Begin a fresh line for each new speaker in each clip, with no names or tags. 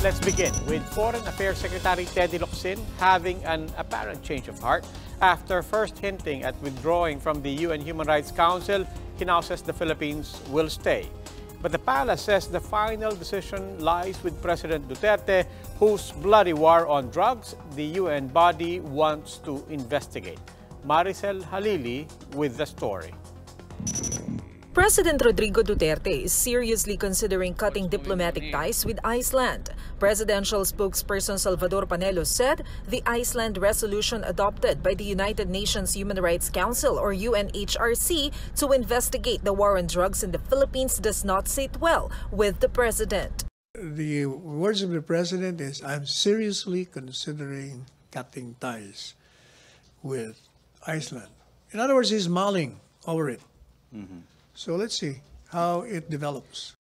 Let's begin with Foreign Affairs Secretary Rody Locsin having an apparent change of heart. After first hinting at withdrawing from the UN Human Rights Council, he now says the Philippines will stay. But the palace says the final decision lies with President Duterte, whose bloody war on drugs the UN body wants to investigate. Maricel Halili with the story.
President Rodrigo Duterte is seriously considering cutting diplomatic ties with Iceland. Presidential spokesperson Salvador Panelo said the Iceland resolution adopted by the United Nations Human Rights Council or UNHRC to investigate the war on drugs in the Philippines does not sit well with the president.
The words of the president is, I'm seriously considering cutting ties with Iceland. In other words, he's mulling over it. So let's see how it develops.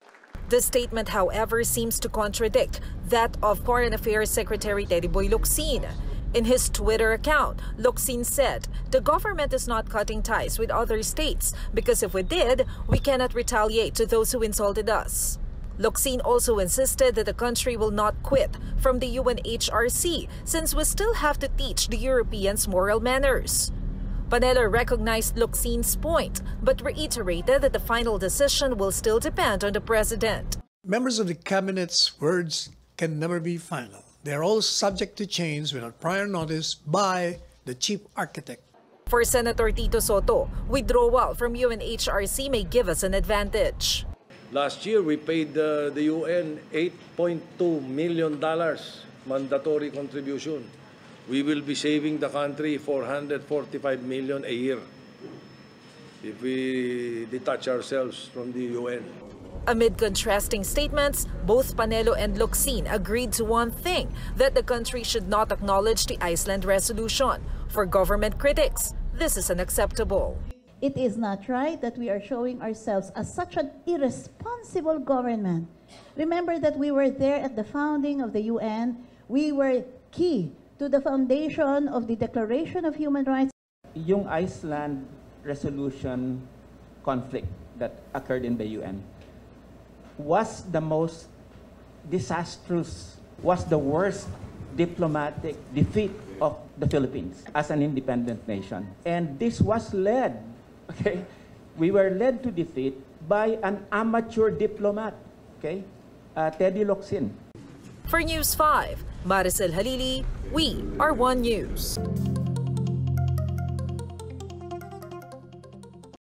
The statement, however, seems to contradict that of Foreign Affairs Secretary Teddy Boy Locsin. In his Twitter account, Locsin said, the government is not cutting ties with other states because if we did, we cannot retaliate to those who insulted us. Locsin also insisted that the country will not quit from the UNHRC since we still have to teach the Europeans moral manners. Panelo recognized Locsin's point, but reiterated that the final decision will still depend on the president.
Members of the cabinet's words can never be final. They are all subject to change without prior notice by the chief architect.
For Senator Tito Soto, withdrawal from UNHRC may give us an advantage.
Last year, we paid the UN $8.2 million mandatory contribution. We will be saving the country $445 million a year if we detach ourselves from the UN.
Amid contrasting statements, both Panelo and Locsin agreed to one thing, that the country should not acknowledge the Iceland resolution. For government critics, this is unacceptable.
It is not right that we are showing ourselves as such an irresponsible government. Remember that we were there at the founding of the UN. We were key to the foundation of the Declaration of Human Rights.
Yung Iceland resolution conflict that occurred in the UN was the most disastrous, was the worst diplomatic defeat of the Philippines as an independent nation. And this was led, okay? We were led to defeat by an amateur diplomat, okay? Teddy Locsin.
For News 5, Maricel Halili, we are One News.